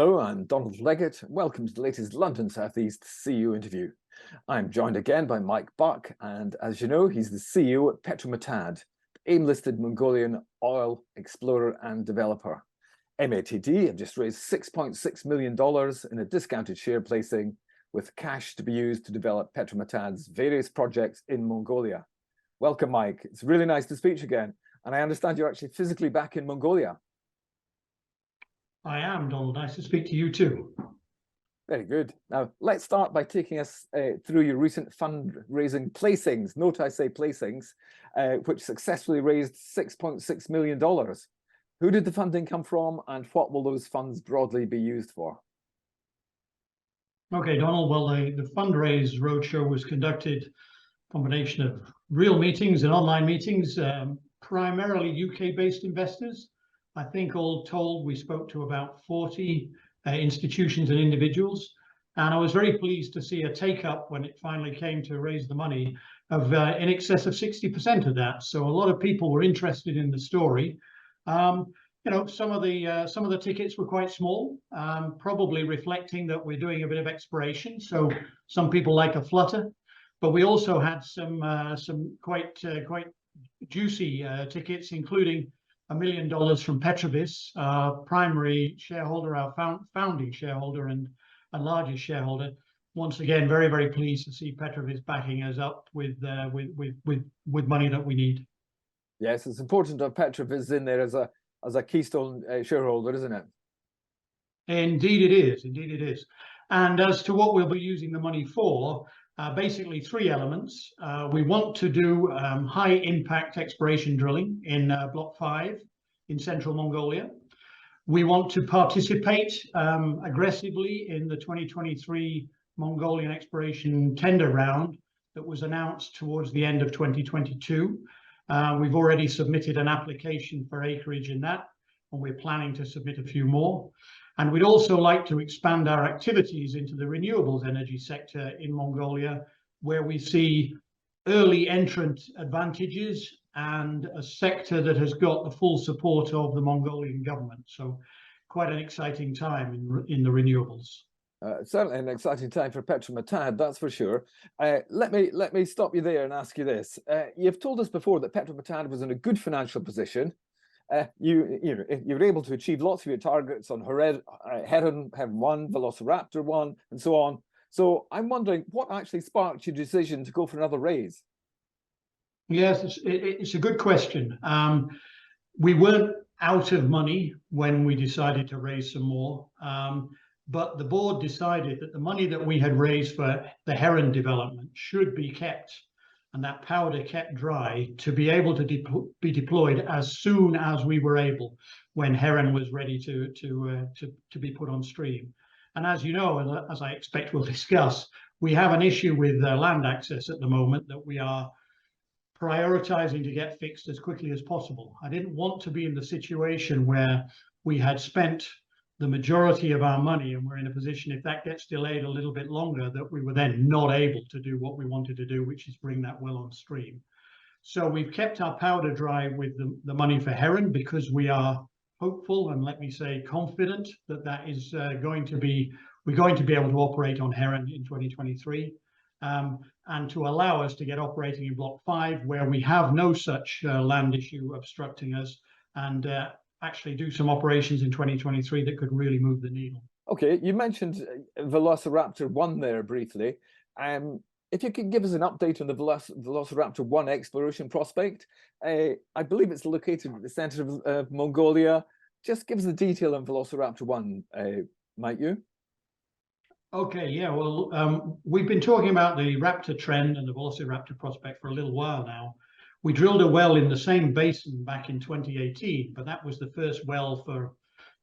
Hello, I'm Donald Leggett. Welcome to the latest London South East CEO interview. I'm joined again by Mike Buck, and as you know, he's the CEO at Petro Matad, AIM-listed Mongolian oil explorer and developer. MATD have just raised $6.6 million in a discounted share placing, with cash to be used to develop Petro Matad's various projects in Mongolia. Welcome, Mike. It's really nice to speak to you again, and I understand you're actually physically back in Mongolia. I am, Donald. Nice to speak to you too. Very good. Now, let's start by taking us through your recent fundraising placings. Note I say placings, which successfully raised $6.6 million. Who did the funding come from, and what will those funds broadly be used for? Okay, Donald. Well, the fundraise roadshow was conducted a combination of real meetings and online meetings, primarily UK-based investors. I think all told, we spoke to about 40 institutions and individuals, and I was very pleased to see a take-up when it finally came to raise the money of in excess of 60% of that. So a lot of people were interested in the story. You know, some of the tickets were quite small, probably reflecting that we're doing a bit of exploration. So some people like a flutter, but we also had some quite juicy tickets, including $1 million from Petrovis, our primary shareholder, our founding shareholder and largest shareholder. Once again, very, very pleased to see Petrovis backing us up with money that we need. Yes, it's important to have Petrovis in there as a keystone shareholder, isn't it? Indeed it is. Indeed it is. And as to what we'll be using the money for, basically three elements. We want to do high impact exploration drilling in Block 5 in Central Mongolia. We want to participate aggressively in the 2023 Mongolian exploration tender round that was announced towards the end of 2022. We've already submitted an application for acreage in that, and we're planning to submit a few more. And we'd also like to expand our activities into the renewables energy sector in Mongolia, where we see early entrant advantages and a sector that has got the full support of the Mongolian government. So quite an exciting time in the renewables. Certainly an exciting time for Petro Matad, that's for sure. Let me stop you there and ask you this. You've told us before that Petro Matad was in a good financial position. You were able to achieve lots of your targets on Heron 1, Velociraptor 1, and so on. So I'm wondering what actually sparked your decision to go for another raise? Yes, it's a good question. We weren't out of money when we decided to raise some more, but the board decided that the money that we had raised for the Heron development should be kept, and that powder kept dry to be able to be deployed as soon as we were able, when Heron was ready to be put on stream. And as you know, and as I expect we'll discuss, we have an issue with land access at the moment that we are prioritizing to get fixed as quickly as possible. I didn't want to be in the situation where we had spent the majority of our money and we're in a position, if that gets delayed a little bit longer, that we were then not able to do what we wanted to do, which is bring that well on stream. So we've kept our powder dry with the money for Heron, because we are hopeful, and let me say confident, that that is we're going to be able to operate on Heron in 2023, and to allow us to get operating in Block 5, where we have no such land issue obstructing us, and actually do some operations in 2023 that could really move the needle. Okay, you mentioned Velociraptor 1 there briefly. If you could give us an update on the Velociraptor 1 exploration prospect. I believe it's located at the center of Mongolia. Just give us the detail on Velociraptor 1, might you? Okay, yeah, well, we've been talking about the Raptor trend and the Velociraptor prospect for a little while now. We drilled a well in the same basin back in 2018, but that was the first well for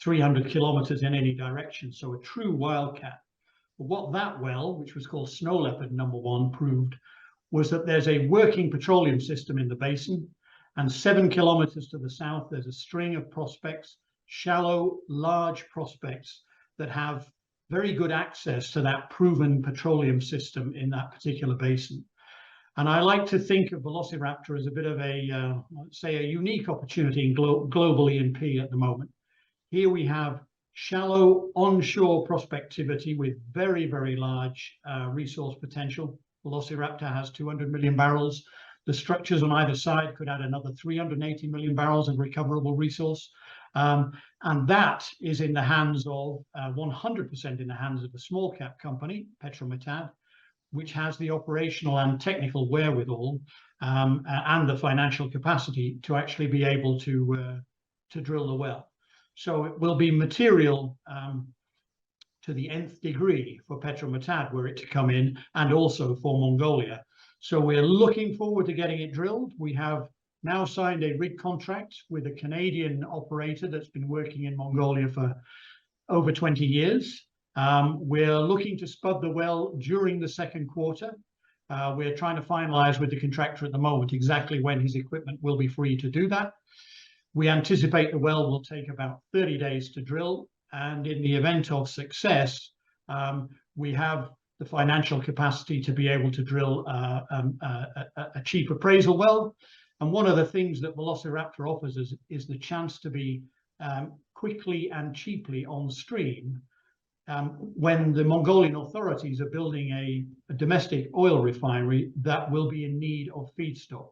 300 kilometers in any direction, so a true wildcat. But what that well, which was called Snow Leopard number 1, proved was that there's a working petroleum system in the basin, and 7 kilometers to the south, there's a string of prospects, shallow, large prospects that have very good access to that proven petroleum system in that particular basin. And I like to think of Velociraptor as a bit of a, say, a unique opportunity in global E&P at the moment. Here we have shallow onshore prospectivity with very, very large resource potential. Velociraptor has 200 million barrels. The structures on either side could add another 380 million barrels of recoverable resource. And that is in the hands of 100% in the hands of a small cap company, Petro Matad, which has the operational and technical wherewithal and the financial capacity to actually be able to drill the well. So it will be material to the nth degree for Petro Matad were it to come in, and also for Mongolia. So we're looking forward to getting it drilled. We have now signed a rig contract with a Canadian operator that's been working in Mongolia for over 20 years. We're looking to spud the well during the second quarter. We're trying to finalize with the contractor at the moment exactly when his equipment will be free to do that. We anticipate the well will take about 30 days to drill, and in the event of success, we have the financial capacity to be able to drill a cheap appraisal well. And one of the things that Velociraptor offers us is the chance to be quickly and cheaply on stream when the Mongolian authorities are building a domestic oil refinery that will be in need of feedstock.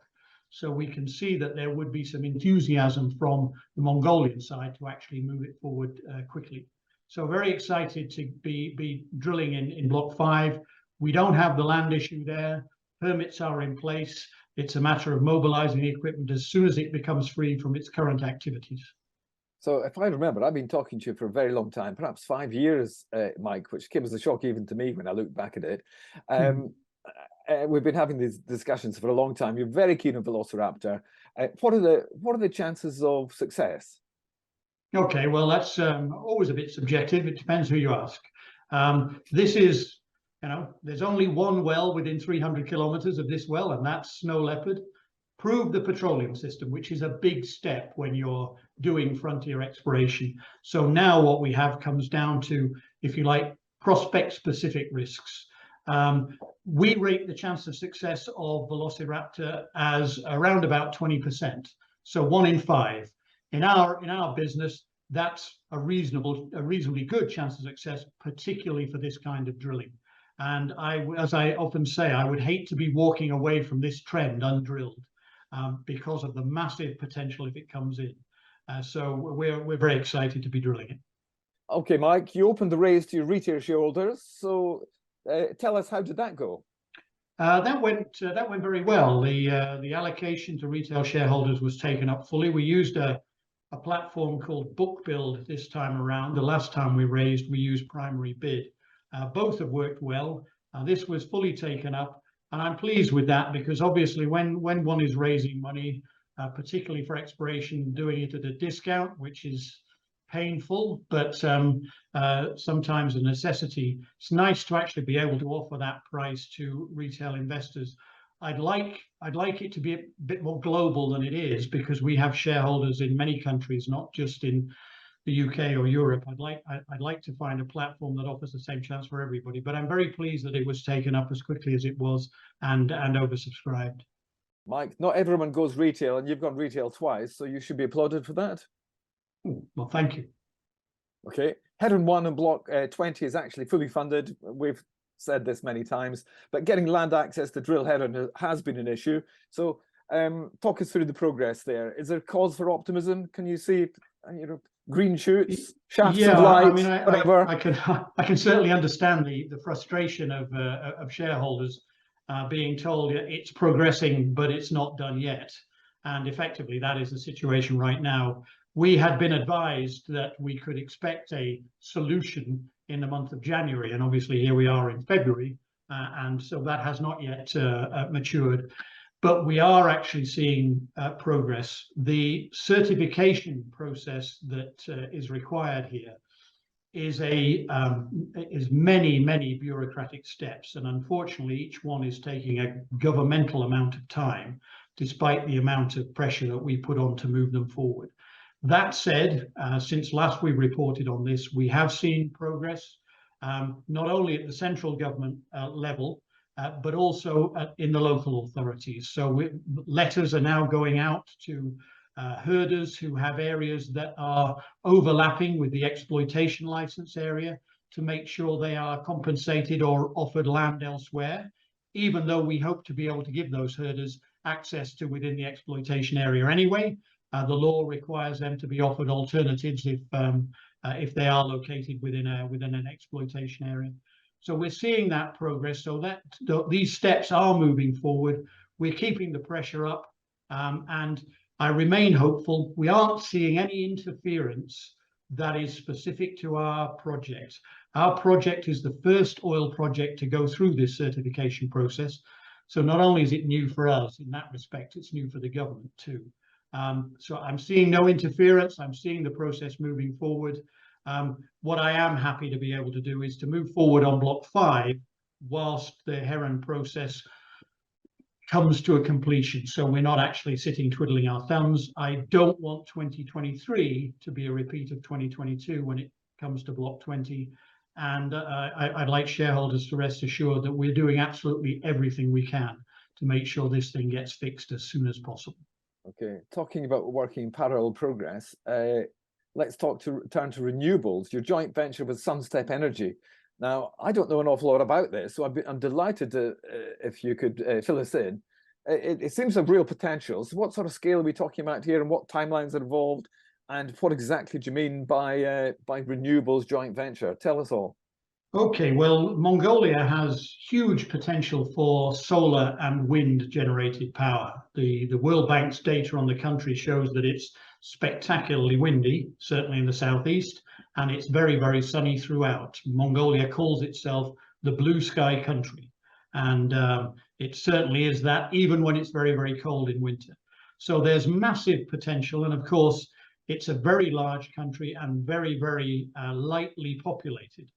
So we can see that there would be some enthusiasm from the Mongolian side to actually move it forward quickly. So very excited to be drilling in Block 5. We don't have the land issue there. Permits are in place. It's a matter of mobilizing the equipment as soon as it becomes free from its current activities. So if I remember, I've been talking to you for a very long time, perhaps 5 years, Mike, which came as a shock even to me when I look back at it. We've been having these discussions for a long time. You're very keen on Velociraptor. What are the chances of success? Okay, well, that's always a bit subjective. It depends who you ask. This is, there's only one well within 300 kilometers of this well, and that's Snow Leopard. Prove the petroleum system, which is a big step when you're doing frontier exploration. So now what we have comes down to, if you like, prospect-specific risks. We rate the chance of success of Velociraptor as around about 20%. So 1 in 5. In our business, that's a reasonably good chance of success, particularly for this kind of drilling. And as I often say, I would hate to be walking away from this trend undrilled because of the massive potential if it comes in. So we're very excited to be drilling it. Okay, Mike, you opened the raise to your retail shareholders. So tell us, how did that go? That went very well. The allocation to retail shareholders was taken up fully. We used a platform called BookBuild this time around. The last time we raised, we used Primary Bid. Both have worked well. This was fully taken up, and I'm pleased with that, because obviously when one is raising money, particularly for exploration, doing it at a discount, which is painful, but sometimes a necessity. It's nice to actually be able to offer that price to retail investors. I'd like it to be a bit more global than it is, because we have shareholders in many countries, not just in the UK or Europe. I'd like to find a platform that offers the same chance for everybody. But I'm very pleased that it was taken up as quickly as it was and oversubscribed. Mike, not everyone goes retail, and you've gone retail twice, so you should be applauded for that. Well, thank you. Okay, Heron 1 and Block 20 is actually fully funded. We've said this many times, but getting land access to drill Heron has been an issue. So talk us through the progress there. Is there cause for optimism? Can you see, green shoots, shafts of light, I mean, whatever? I can certainly understand the frustration of shareholders being told it's progressing, but it's not done yet. And effectively, that is the situation right now. We had been advised that we could expect a solution in the month of January, and obviously here we are in February, and so that has not yet matured. But we are actually seeing progress. The certification process that is required here is many bureaucratic steps, and unfortunately each one is taking a governmental amount of time, despite the amount of pressure that we put on to move them forward. That said, since last we reported on this, we have seen progress, not only at the central government level, but also in the local authorities. So letters are now going out to herders who have areas that are overlapping with the exploitation license area to make sure they are compensated or offered land elsewhere, even though we hope to be able to give those herders access to within the exploitation area anyway. The law requires them to be offered alternatives if they are located within an exploitation area. So we're seeing that progress. So that these steps are moving forward. We're keeping the pressure up, and I remain hopeful. We aren't seeing any interference that is specific to our project. Our project is the first oil project to go through this certification process. So not only is it new for us in that respect, it's new for the government too. So I'm seeing no interference. I'm seeing the process moving forward. What I am happy to be able to do is to move forward on Block 5 whilst the Heron process comes to a completion. So we're not actually sitting twiddling our thumbs. I don't want 2023 to be a repeat of 2022 when it comes to Block 20. And I'd like shareholders to rest assured that we're doing absolutely everything we can to make sure this thing gets fixed as soon as possible. Okay, talking about working parallel progress, let's turn to renewables, your joint venture with SunSteppe Energy. Now, I don't know an awful lot about this, so I'm delighted to, if you could fill us in. It seems of real potential. So what sort of scale are we talking about here, and what timelines are involved, and what exactly do you mean by renewables joint venture? Tell us all. Okay, well, Mongolia has huge potential for solar and wind generated power. The World Bank's data on the country shows that it's spectacularly windy, certainly in the southeast, and it's very, very sunny throughout. Mongolia calls itself the blue sky country, and it certainly is that, even when it's very, very cold in winter. So there's massive potential, and of course, it's a very large country and very, very lightly populated.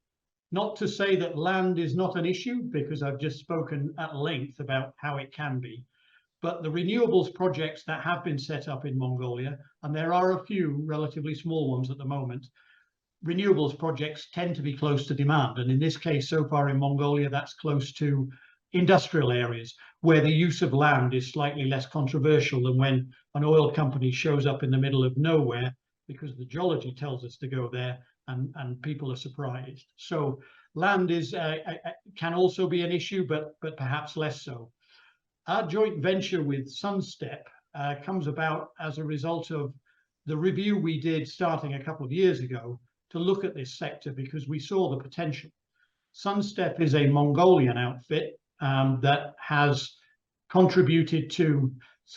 Not to say that land is not an issue, because I've just spoken at length about how it can be, but the renewables projects that have been set up in Mongolia, and there are a few relatively small ones at the moment, renewables projects tend to be close to demand. And in this case, so far in Mongolia, that's close to industrial areas where the use of land is slightly less controversial than when an oil company shows up in the middle of nowhere because the geology tells us to go there, and people are surprised. So land is can also be an issue, but perhaps less so. Our joint venture with SunSteppe comes about as a result of the review we did starting a couple of years ago to look at this sector, because we saw the potential. SunSteppe is a Mongolian outfit that has contributed to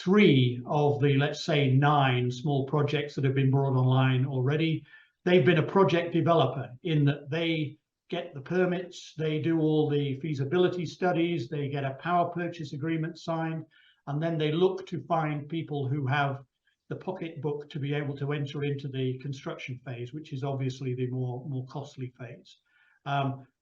3 of the, let's say, 9 small projects that have been brought online already. They've been a project developer in that they get the permits, they do all the feasibility studies, they get a power purchase agreement signed, and then they look to find people who have the pocketbook to be able to enter into the construction phase, which is obviously the more costly phase.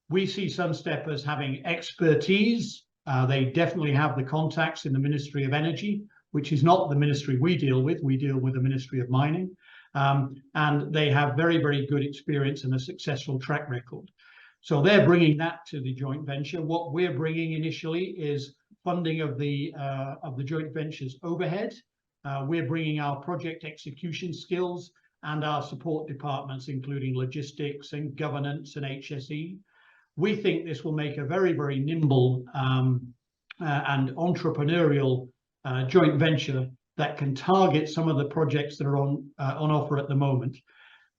We see SunSteppe as having expertise. They definitely have the contacts in the Ministry of Energy, which is not the ministry we deal with. We deal with the Ministry of Mining. And they have very, very good experience and a successful track record. So they're bringing that to the joint venture. What we're bringing initially is funding of the joint venture's overhead. We're bringing our project execution skills and our support departments, including logistics and governance and HSE. We think this will make a very, very nimble and entrepreneurial joint venture that can target some of the projects that are on offer at the moment.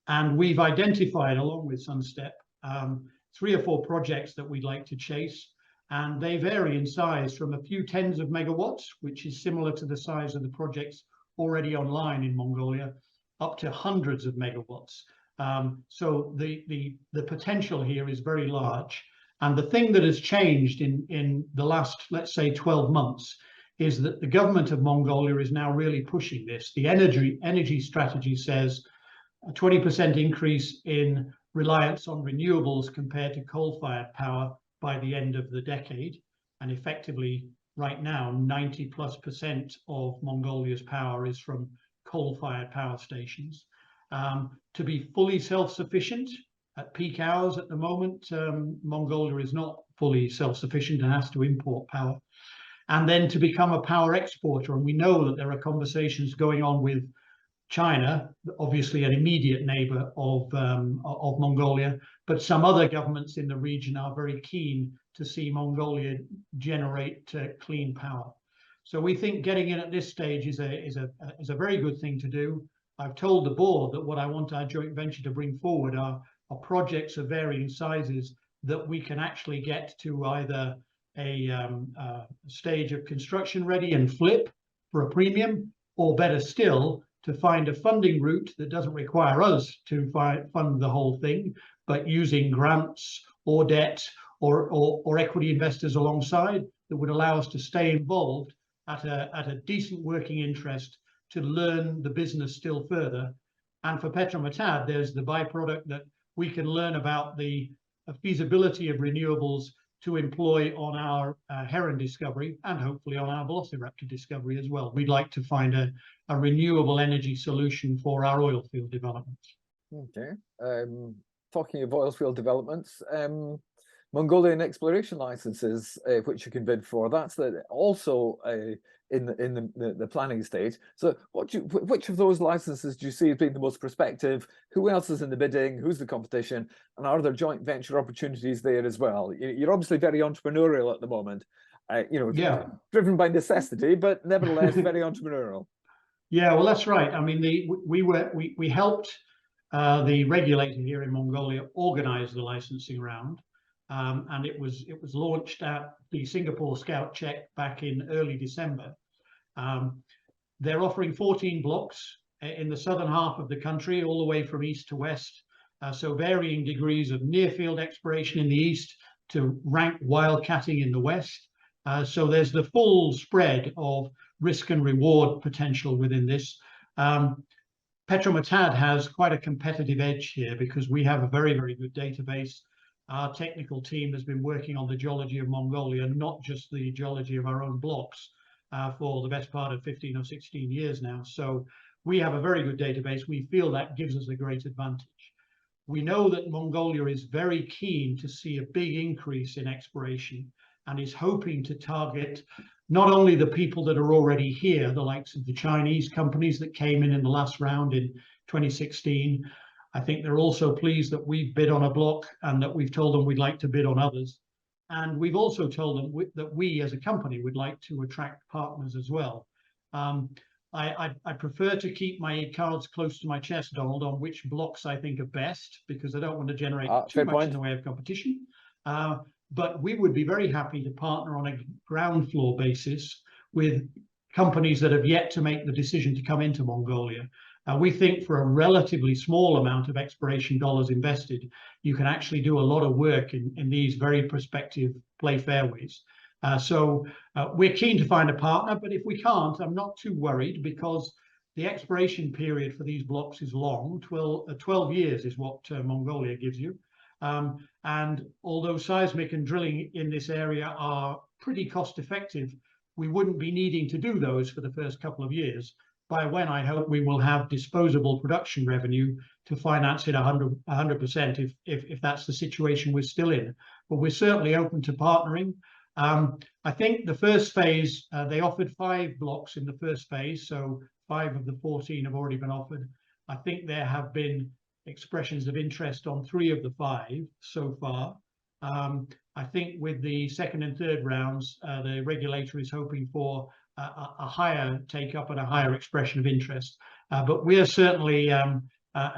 And we've identified, along with SunSteppe, 3 or 4 projects that we'd like to chase. And they vary in size from a few tens of megawatts, which is similar to the size of the projects already online in Mongolia, up to hundreds of megawatts. So the potential here is very large. And the thing that has changed in the last, let's say, 12 months is that the government of Mongolia is now really pushing this. The energy strategy says a 20% increase in reliance on renewables compared to coal-fired power by the end of the decade. And effectively, right now, 90+% of Mongolia's power is from coal-fired power stations. To be fully self-sufficient at peak hours at the moment, Mongolia is not fully self-sufficient and has to import power. And then to become a power exporter. And we know that there are conversations going on with China, obviously an immediate neighbor of Mongolia, but some other governments in the region are very keen to see Mongolia generate clean power. So we think getting in at this stage is a very good thing to do. I've told the board that what I want our joint venture to bring forward are projects of varying sizes that we can actually get to either a stage of construction ready and flip for a premium, or better still, to find a funding route that doesn't require us to fund the whole thing, but using grants or debt or equity investors alongside that would allow us to stay involved at a decent working interest to learn the business still further. And for Petro Matad, there's the byproduct that we can learn about the feasibility of renewables to employ on our Heron discovery and hopefully on our Velociraptor discovery as well. We'd like to find a renewable energy solution for our oil field developments. Okay. Talking of oil field developments, Mongolian exploration licenses, which you can bid for, that's also in the planning stage. So which of those licenses do you see as being the most prospective? Who else is in the bidding? Who's the competition? And are there joint venture opportunities there as well? You're obviously very entrepreneurial at the moment, Yeah, driven by necessity, but nevertheless very entrepreneurial. Yeah, well, that's right. I mean, we helped the regulator here in Mongolia organize the licensing round. And it was launched at the Singapore Scout Check back in early December. They're offering 14 blocks in the southern half of the country, all the way from east to west. So varying degrees of near field exploration in the east to rank wildcatting in the west. So there's the full spread of risk and reward potential within this. Petro Matad has quite a competitive edge here because we have a very, very good database. Our technical team has been working on the geology of Mongolia, not just the geology of our own blocks, for the best part of 15 or 16 years now. So we have a very good database. We feel that gives us a great advantage. We know that Mongolia is very keen to see a big increase in exploration and is hoping to target not only the people that are already here, the likes of the Chinese companies that came in the last round in 2016. I think they're also pleased that we've bid on a block and that we've told them we'd like to bid on others. And we've also told them that we as a company would like to attract partners as well. I prefer to keep my cards close to my chest, Donald, on which blocks I think are best, because I don't want to generate too much in the way of competition. But we would be very happy to partner on a ground floor basis with companies that have yet to make the decision to come into Mongolia. We think for a relatively small amount of exploration dollars invested, you can actually do a lot of work in these very prospective play fairways. So we're keen to find a partner, but if we can't, I'm not too worried, because the exploration period for these blocks is long. 12 years is what Mongolia gives you. And although seismic and drilling in this area are pretty cost effective, we wouldn't be needing to do those for the first couple of years, by when I hope we will have disposable production revenue to finance it 100% if that's the situation we're still in. But we're certainly open to partnering. I think the first phase, they offered 5 blocks in the first phase, so 5 of the 14 have already been offered. I think there have been expressions of interest on 3 of the 5 so far. I think with the second and third rounds, the regulator is hoping for a higher take-up and a higher expression of interest. But we are certainly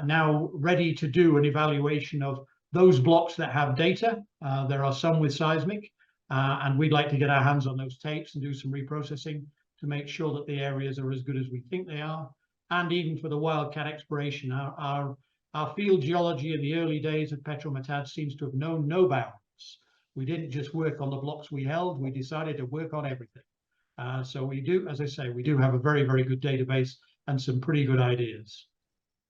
now ready to do an evaluation of those blocks that have data. There are some with seismic, and we'd like to get our hands on those tapes and do some reprocessing to make sure that the areas are as good as we think they are. And even for the wildcat exploration, our field geology in the early days of Petro Matad seems to have known no bounds. We didn't just work on the blocks we held, we decided to work on everything. So we do, as I say, we do have a very, very good database and some pretty good ideas.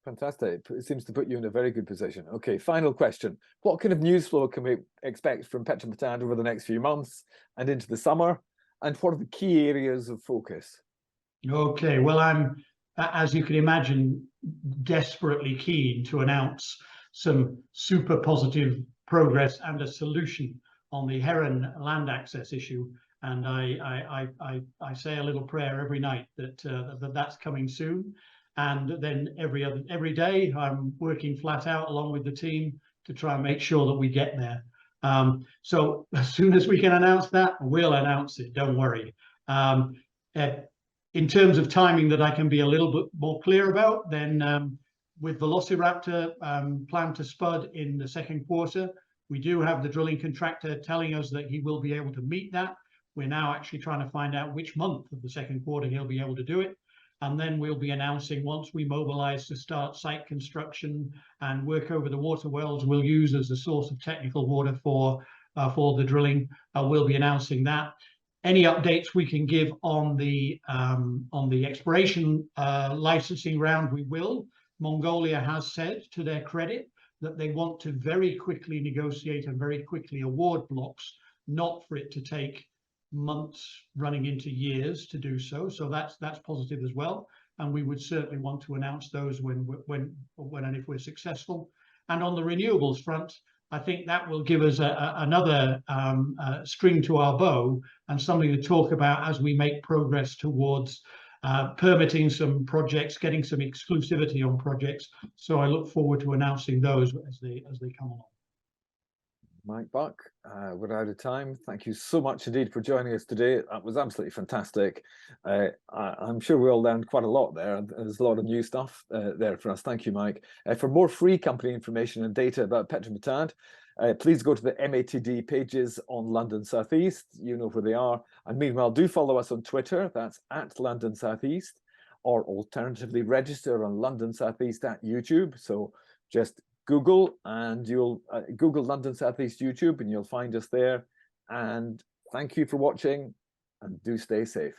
Fantastic. It seems to put you in a very good position. Okay, final question. What kind of news flow can we expect from Petro Matad over the next few months and into the summer? And what are the key areas of focus? Okay, well, I'm, as you can imagine, desperately keen to announce some super positive progress and a solution on the Heron land access issue. And I say a little prayer every night that that's coming soon. And then every day I'm working flat out along with the team to try and make sure that we get there. So as soon as we can announce that, we'll announce it, don't worry. In terms of timing that I can be a little bit more clear about, then with Velociraptor planned to spud in the second quarter, we do have the drilling contractor telling us that he will be able to meet that. We're now actually trying to find out which month of the second quarter he'll be able to do it. And then we'll be announcing, once we mobilize to start site construction and work over the water wells we'll use as a source of technical water for the drilling, we'll be announcing that. Any updates we can give on the exploration licensing round, we will. Mongolia has said, to their credit, that they want to very quickly negotiate and very quickly award blocks, not for it to take months running into years to do so. So that's positive as well. And we would certainly want to announce those when and if we're successful. And on the renewables front, I think that will give us another string to our bow and something to talk about as we make progress towards permitting some projects, getting some exclusivity on projects. So I look forward to announcing those as they come along. Mike Buck, we're out of time. Thank you so much indeed for joining us today. That was absolutely fantastic. I'm sure we all learned quite a lot there. There's a lot of new stuff there for us. Thank you, Mike. For more free company information and data about Petro Matad, please go to the MATD pages on London South East. You know where they are. And meanwhile, do follow us on Twitter. That's at London South East, or alternatively register on London South East at YouTube. So just Google and you'll Google London South East YouTube and you'll find us there. And thank you for watching and do stay safe.